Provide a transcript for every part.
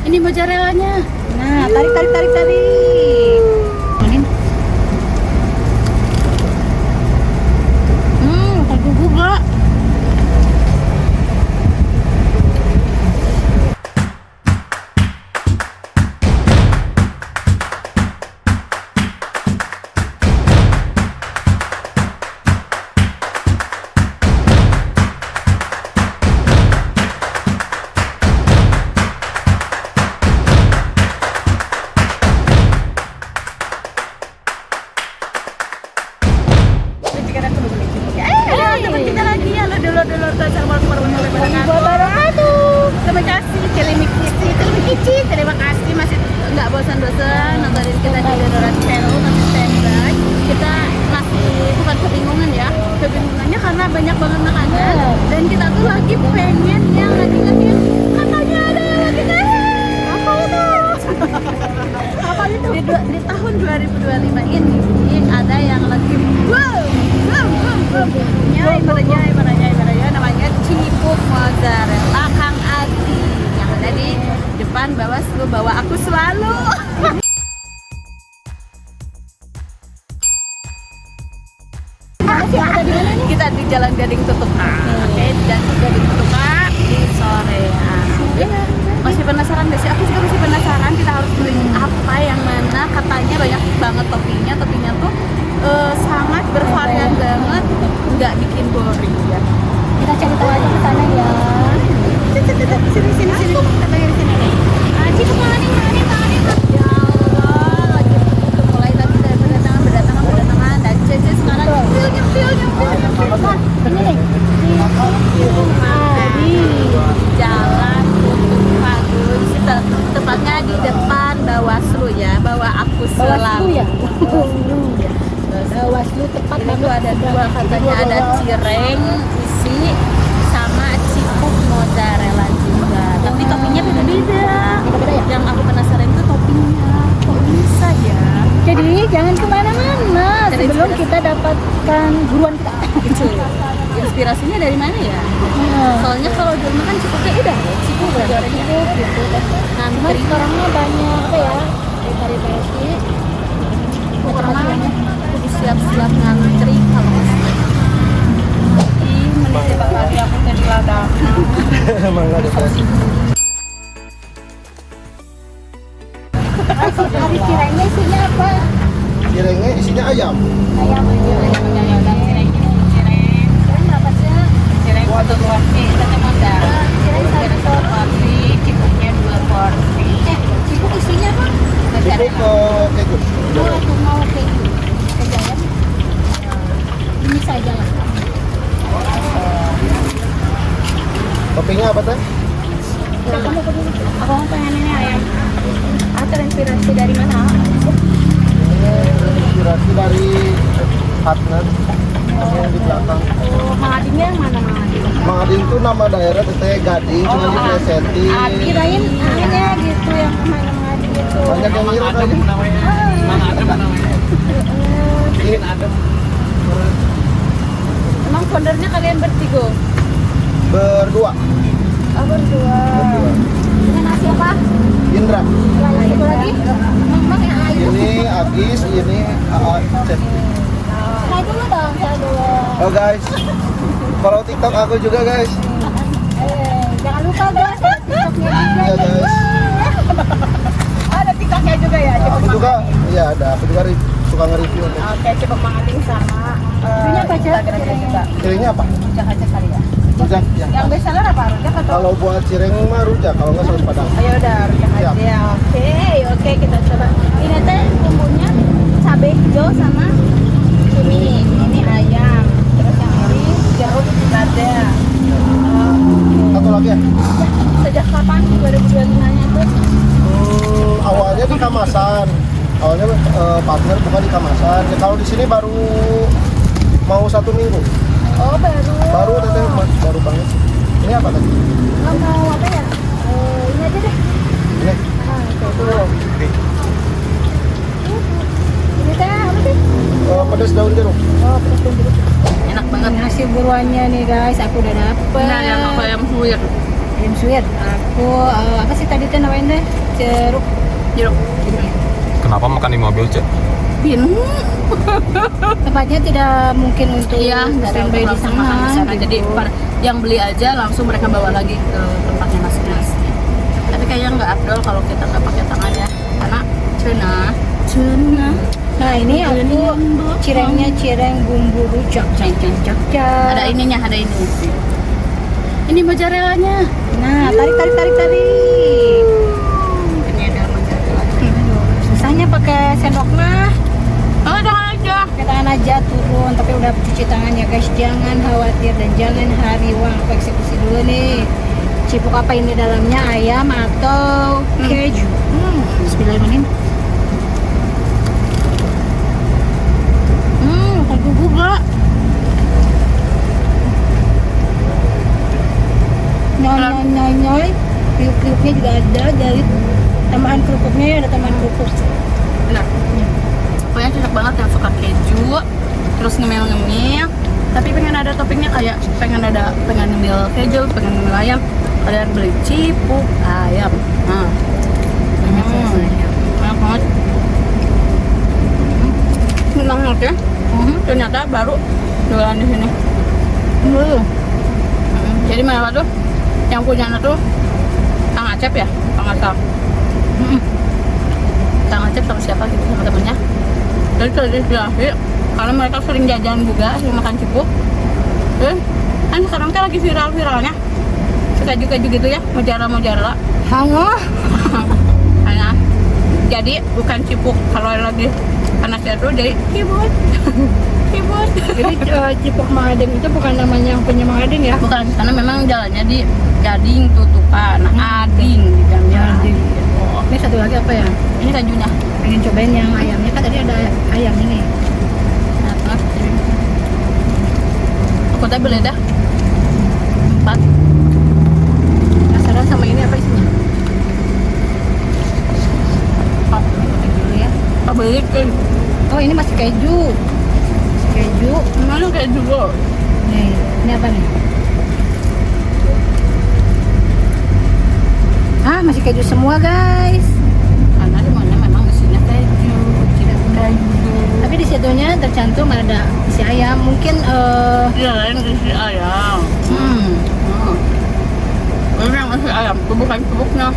Ini mozzarellanya. Nah, tarik. Manin. Aku juga. Terima kasih terima kasih masih nggak bosan-bosan nontonin kita di Dodoran Channel, masih standby. Kita masih bukan kebingungan ya, kebingungannya karena banyak banget makanan dan kita tuh lagi pengen yang lagi katanya ada yang lagi apa itu di tahun 2025 ini ada yang lagi namanya Cipuk Mozzarella Kang Adi yang ada di depan Bawaslu, bawa aku selalu. Kita di Jalan Gading Tutuka. Oke, di Jalan Gading Tutuka di sorean. Masih penasaran gak sih? Aku juga masih penasaran kita harus beli apa yang mana. Katanya banyak banget toppingnya tuh sangat bervarian banget, nggak bikin boring ya. Kita cari tahu aja ke sana ya. Sini. Kita bayar sini. Cipuk mana? Ya Allah, lagi begitu mulai tadi dari berdatangan dan Cece sekarang nyempil. Ini nih. Di Jalan Tutup Pagun, tepatnya di depan Bawaslu ya, bawa aku selalu. Bawaslu tepat Ini tuh ada dua, katanya ada cireng isi sama cipuk mozzarella juga. Tapi toppingnya beda-beda. Ya? Yang aku penasaran itu toppingnya, kok bisa ya? Jadi jangan kemana-mana sebelum kita dapatkan buruan kita. Gitu. Inspirasinya dari mana ya? Soalnya kalau di rumah kan cipuknya udah ya, cipuk gorengnya gitu. Cuma sekarangnya banyak apa ya? Variasi. Pokoknya aku siap-siap ngantri kalau menit kali aku tadi ladang. Emang nggak ada sih. Hari cirengnya isinya apa? Cirengnya isinya ayam. Ayam aja. Cireng berapa sih? Cireng satu porsi, satu modal. Cireng satu porsi, cipuknya 2 porsi. Cipuk isinya apa? Cipuk keju. Mau keju. Keju ayam. Ini saja lah. Toppingnya apa teh? Kamu apa dulu? Aku pengen ini ayam. Terinspirasi dari mana? Inspirasi dari partner yang di belakang. Oh, Mangadingnya yang mana Mangading? Mangading itu nama daerah teteh Gading, cuma diplesetin. Kirain namanya gitu yang kemana Mangading itu. Banyak yang ngira kayaknya. Ini adem. Emang foundernya kalian bertiga? Berdua. Oh, berdua. Dengan nasi apa? Indra. Yang itu lagi? Mang yang ayu. Ini Agis, ini Cep. Saya dulu dong, saya dulu. Oh guys, follow TikTok aku juga guys. Jangan lupa guys, TikToknya Iya juga. guys. Ada TikToknya juga ya? Aku juga, iya ada. Aku juga suka nge-review. Oke, Cipuk Mangading sama Ini apa, Cep? Cirengnya apa? rujak aja kali ya. Rujak ya. Yang best seller apa? Rujak atau? Kalau buat cireng mah rujak, kalau nggak saus padang. Oh, ya udah rujak Siap. aja. Oke, kita coba. Ini teh bumbunya cabai hijau sama ini ayam. Terus yang ini jeruk lada. Satu lagi ya? Sejak kapan 2025-nya tuh? Awalnya di kamasan. Awalnya partner bukan di kamasan. Ya, kalau di sini baru mau 1 minggu. Oh, baru. Baru teteh baru banget. Ini apa tadi? Mau apa ya? Ini aja deh. Ini. Ini teh apa sih? Pedas daun jeruk. Oh, pedas jeruk. Enak banget. Nasi buruannya nih guys, aku udah dapet. Nah, yang apa yang huyek? Ayam suwir. Aku apa sih tadi teh namanya teh? Jeruk. Jeruk. Kenapa makan di mobil, Cek? Bingung. Tempatnya tidak mungkin untuk Iya, nggak ada standby di langsung sana. makan di sana. gitu. Jadi yang beli aja langsung mereka bawa lagi ke tempatnya masing-masing. Tapi kayaknya nggak afdol kalau kita nggak pakai tangan ya, karena cuna. Nah ini aku cirengnya cireng bumbu rujak. Ada ininya, ada ini. Ini mozzarellanya. Nah tarik. Ini ada mozzarella. Susahnya pakai sendok mah. Oh, tangan aja. Pakai tangan aja turun, tapi udah cuci tangan ya guys. Jangan khawatir dan jangan hariwang. Aku eksekusi dulu nih. Cipuk apa ini dalamnya, ayam atau keju? Bismillahirrahmanirrahim. Aku juga. Nyoy. Kriuk-kriuknya juga ada dari tambahan kerupuknya ya, ada tambahan kerupuk. Benar. Pokoknya cocok banget yang suka keju, terus ngemil-ngemil. Tapi pengen ada toppingnya kayak pengen ngemil keju, pengen ngemil ayam. Kalian beli cipuk ayam. Nah, Banyak rasanya. enak banget. Enak banget ya. Ternyata baru jualan di sini. Jadi mana tuh? Yang punyanya tuh Kang Acep ya, Kang Acep. Kang Acep sama siapa gitu, sama temennya. Jadi terinspirasi karena mereka sering jajan juga, sering makan cipuk. Kan sekarang kan lagi viral-viralnya keju-keju gitu ya, mozzarella. Hangah. Nah, jadi bukan cipuk kalau lagi panasnya tuh jadi cibut. Cibut. Jadi cipuk Mangading itu bukan namanya yang punya Mangading ya? Bukan, karena memang jalannya di Gading Tutukan. Nah, Ading di Jamnya. Ading. Ini satu lagi apa ya? Ini kajunya. Pengen cobain yang ayamnya, kan tadi ada ayam ini. Nah, terus aku tadi beli dah 4. Penasaran sama ini apa isinya? Oh, Dulu ya. aku beli kan. Oh ini masih keju. Keju. Mana kayak juga. Nih, ini apa nih? Ah, masih keju semua guys. Karena di mana memang isinya keju, tidak keju. Tapi di situnya tercantum ada isi ayam. Mungkin Dia lain isi ayam. Ini yang isi ayam, itu bukan cipuknya.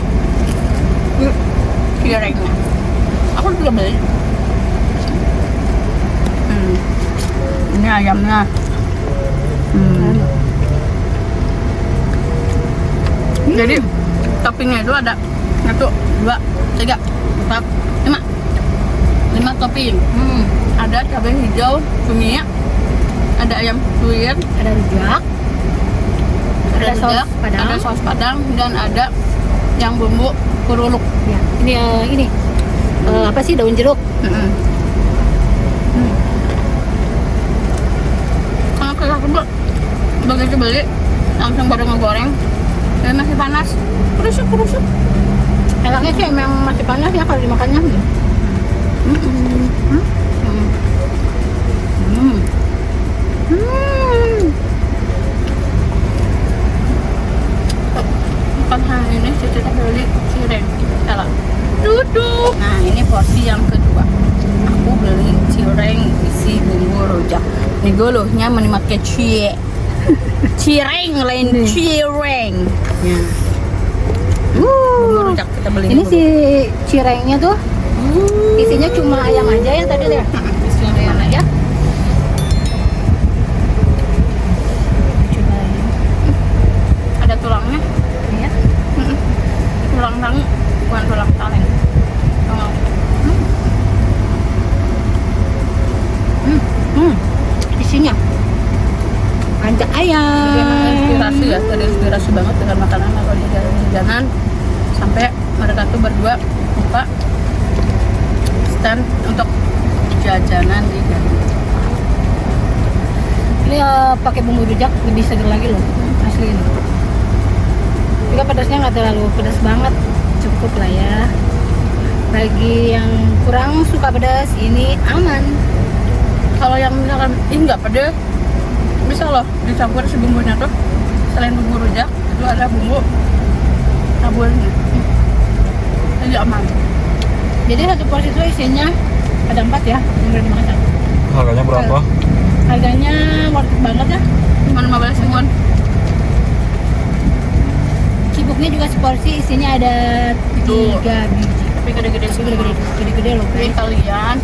Cirengnya. Aku juga beli. Ini ayamnya. Jadi toppingnya itu ada 1, 2, 3, 4, 5. 5 topping. Ada cabai hijau, cumi, ada ayam suwir, ada rujak, ada saus rujak, padang. ada saus padang, dan ada yang bumbu kuruluk. Ya, ini apa sih, daun jeruk? Kalau kita begitu beli langsung baru ngegoreng, dan masih panas, kerusuk. Enaknya sih emang masih panas ya kalau dimakannya. Bukan hanya ini, Cici beli cireng. Salah. Duduk. Nah, ini porsi yang kedua. Aku beli cireng isi bumbu rujak. Nih golohnya menimakai cireng lain cireng. Ya. Bumbu rujak kita beli. Ini si cirengnya tuh isinya cuma ayam aja ya tadi ya? isinya ayam aja. Cobain. Ada tulangnya. Ya. Tulang tangu, bukan tulang kaleng. Oh. Isinya panjang ayam. Jadi emang inspirasi ya, terinspirasi banget dengan makanan atau di jalan-jalan sampai mereka tuh berdua buka stand untuk jajanan di jalan. Ini pakai bumbu rujak lebih seger lagi loh, asli ini. Juga pedasnya nggak terlalu pedas banget, cukup lah ya. Bagi yang kurang suka pedas, ini aman. Kalau yang misalkan nggak pedes, bisa loh dicampur si bumbunya tuh. Selain bumbu rujak, itu ada bumbu taburnya. Jadi aman. Jadi satu porsi itu isinya ada 4 ya yang udah dimakan. Harganya berapa? Harganya worth it banget ya. Cuma 15.000. Cipuknya juga seporsi isinya ada 3 biji. Tapi gede-gede sih. Gede-gede loh. Jadi kalian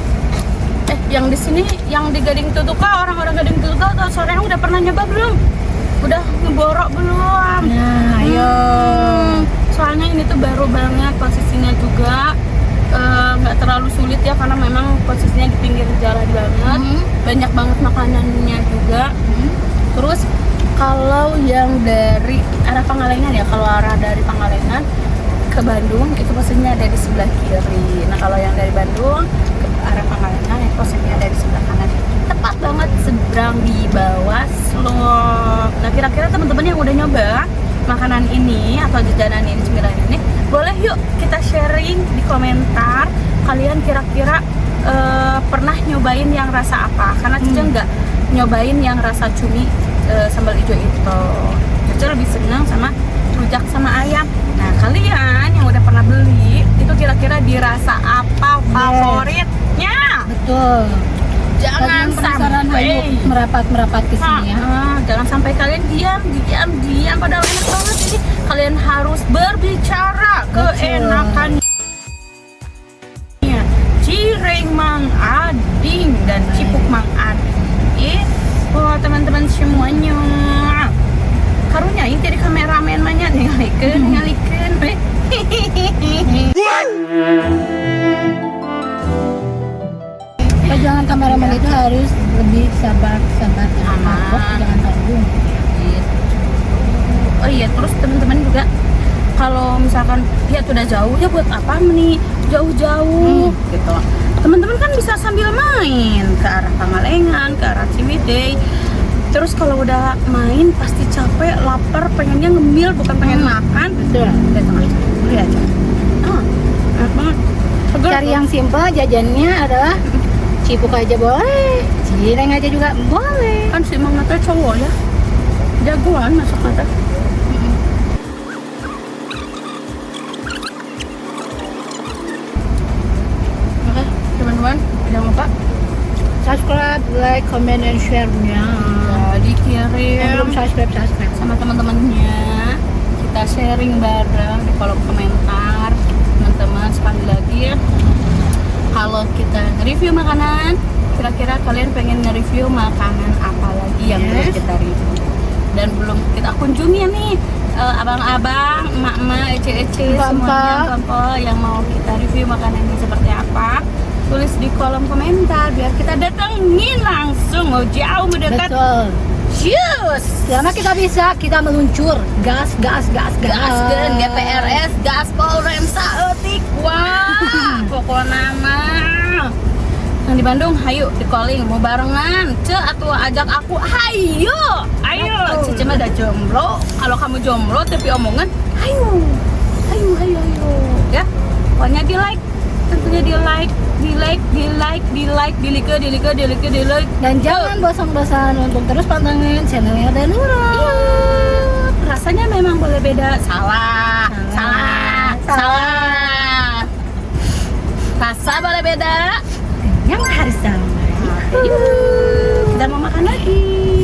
yang di sini yang di Gading Tutuka, orang-orang Gading Tutuka atau sorenya udah pernah nyoba belum? Udah ngeborok belum? Nah, ayo. Soalnya ini tuh baru banget, posisinya juga nggak terlalu sulit ya karena memang posisinya di pinggir jalan banget. Banyak banget makanannya juga. Terus kalau yang dari arah Pangalengan ya, kalau arah dari Pangalengan ke Bandung itu posisinya ada di sebelah kiri. Nah kalau yang dari Bandung ke arah Pangalengan itu posisinya ada di sebelah kanan. Tepat banget seberang di bawah slope. Nah kira-kira teman-teman yang udah nyoba makanan ini atau jajanan ini, cemilan ini, boleh yuk kita sharing di komentar. Kalian kira-kira pernah nyobain yang rasa apa? Karena Cica nggak nyobain yang rasa cumi sambal hijau itu. Cica lebih senang sama rujak sama ayam. Nah kalian yang udah pernah beli itu kira-kira dirasa apa favoritnya? Betul. Jangan penasaran, sampai ayo merapat ke sini ya. jangan sampai kalian diam padahal enak banget ini. Kalian harus berbicara keenakannya. Cireng Mang Ading dan Cipuk Mang Ading. Oh teman-teman semuanya. Karunya ini dari kameramen banyak ngalikeun. Jangan kameramen itu harus lebih sabar, jangan tanggung. Oh iya, terus teman-teman juga kalau misalkan ya udah jauh ya buat apa nih jauh-jauh gitu. Teman-teman kan bisa sambil main ke arah Pangalengan, ke arah Ciwidey. Terus kalau udah main pasti capek, lapar, pengennya ngemil bukan pengen makan. Betul. Datang aja, beli aja. Enak banget. Seger Cari tuh. yang simpel, jajannya adalah cipuk aja boleh, cireng aja juga boleh. Kan si Mang Nata cowok ya, jagoan masak nata. Oke, teman-teman, jangan lupa Subscribe, like, comment, and share-nya. dikirim Yang belum subscribe. sama teman-temannya. Kita sharing bareng di kolom komentar. Teman-teman, sekali lagi ya, kalau kita nge-review makanan, kira-kira kalian pengen nge-review makanan apa lagi yang belum kita review dan belum kita kunjungi nih, abang-abang, emak-emak, ece-ece, semuanya yang mau kita review makanannya seperti apa, tulis di kolom komentar biar kita datengin langsung. Mau jauh mendekat. Betul. Cius. Selama kita bisa, kita meluncur. Gas. Gaskeun GPRS, gaspol rem saeutik. Wah, pokoknya mah. Yang di Bandung, hayu di calling mau barengan. Atuh ajak aku. Hayu. Ayo. Cici mah udah jomblo. Kalau kamu jomblo tapi omongan, hayu. Ya. Pokoknya di like. Tentunya di like. Dan jangan bosan-bosan untuk terus pantengin channelnya Danura. Iya, rasanya memang boleh beda. Salah. Rasa boleh beda. Yang harus sama. Yuk, kita mau makan lagi.